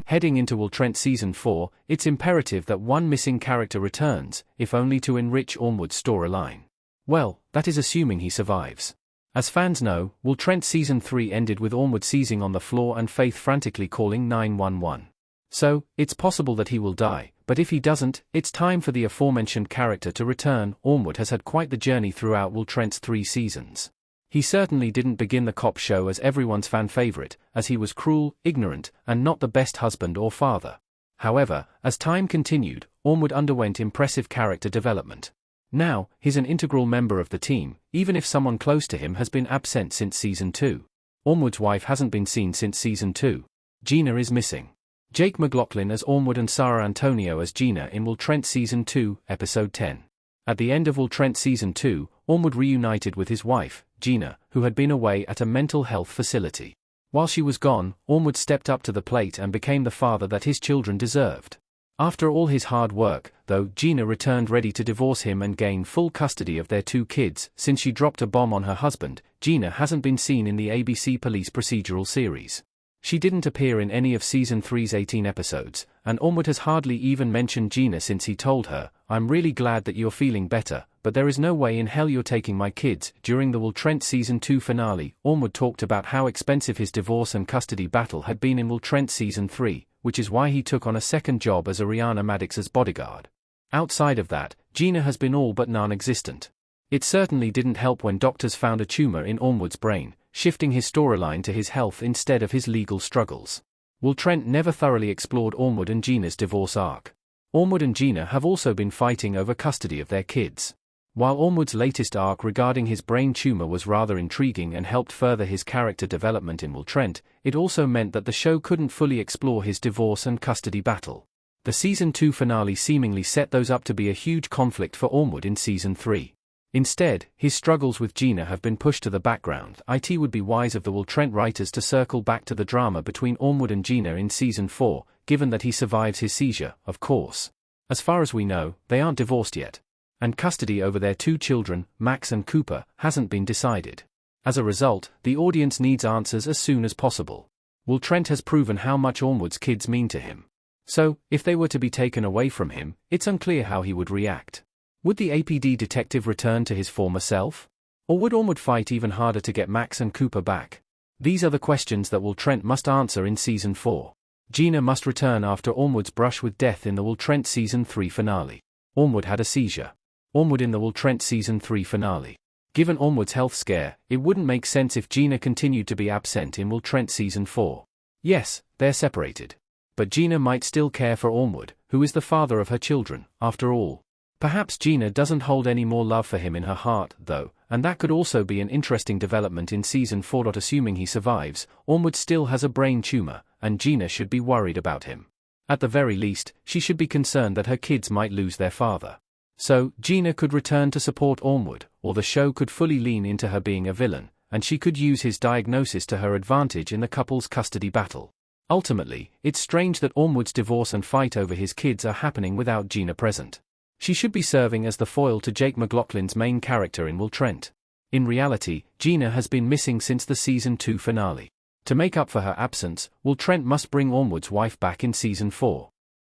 Heading into Will Trent Season 4, it's imperative that one missing character returns, if only to enrich Ormwood's storyline. Well, that is assuming he survives. As fans know, Will Trent Season 3 ended with Ormwood seizing on the floor and Faith frantically calling 911. So, it's possible that he will die, but if he doesn't, it's time for the aforementioned character to return. Ormwood has had quite the journey throughout Will Trent's 3 seasons. He certainly didn't begin the cop show as everyone's fan favorite, as he was cruel, ignorant, and not the best husband or father. However, as time continued, Ormwood underwent impressive character development. Now, he's an integral member of the team, even if someone close to him has been absent since Season 2. Ormwood's wife hasn't been seen since Season 2. Gina is missing. Jake McLaughlin as Ormwood and Sarah Antonio as Gina in Will Trent Season 2, Episode 10. At the end of Will Trent Season 2, Ormwood reunited with his wife, Gina, who had been away at a mental health facility. While she was gone, Ormwood stepped up to the plate and became the father that his children deserved. After all his hard work, though, Gina returned ready to divorce him and gain full custody of their 2 kids. Since she dropped a bomb on her husband, Gina hasn't been seen in the ABC police procedural series. She didn't appear in any of Season 3's 18 episodes, and Ormwood has hardly even mentioned Gina since he told her, "I'm really glad that you're feeling better, but there is no way in hell you're taking my kids." During the Will Trent Season 2 finale, Ormwood talked about how expensive his divorce and custody battle had been in Will Trent Season 3, which is why he took on a second job as Ariana Maddox's bodyguard. Outside of that, Gina has been all but non-existent. It certainly didn't help when doctors found a tumor in Ormwood's brain, shifting his storyline to his health instead of his legal struggles. Will Trent never thoroughly explored Ormwood and Gina's divorce arc. Ormwood and Gina have also been fighting over custody of their kids. While Ormwood's latest arc regarding his brain tumor was rather intriguing and helped further his character development in Will Trent, it also meant that the show couldn't fully explore his divorce and custody battle. The Season 2 finale seemingly set those up to be a huge conflict for Ormwood in Season 3. Instead, his struggles with Gina have been pushed to the background. It would be wise of the Will Trent writers to circle back to the drama between Ormwood and Gina in Season 4, given that he survives his seizure, of course. As far as we know, they aren't divorced yet. And custody over their 2 children, Max and Cooper, hasn't been decided. As a result, the audience needs answers as soon as possible. Will Trent has proven how much Ormwood's kids mean to him. So, if they were to be taken away from him, it's unclear how he would react. Would the APD detective return to his former self? Or would Ormwood fight even harder to get Max and Cooper back? These are the questions that Will Trent must answer in Season 4. Gina must return after Ormwood's brush with death in the Will Trent Season 3 finale. Ormwood had a seizure. Ormwood in the Will Trent Season 3 finale. Given Ormwood's health scare, it wouldn't make sense if Gina continued to be absent in Will Trent Season 4. Yes, they're separated. But Gina might still care for Ormwood, who is the father of her children, after all. Perhaps Gina doesn't hold any more love for him in her heart, though, and that could also be an interesting development in Season 4. Assuming he survives, Ormwood still has a brain tumor, and Gina should be worried about him. At the very least, she should be concerned that her kids might lose their father. So, Gina could return to support Ormwood, or the show could fully lean into her being a villain, and she could use his diagnosis to her advantage in the couple's custody battle. Ultimately, it's strange that Ormwood's divorce and fight over his kids are happening without Gina present. She should be serving as the foil to Jake McLaughlin's main character in Will Trent. In reality, Gina has been missing since the Season 2 finale. To make up for her absence, Will Trent must bring Ormwood's wife back in Season 4.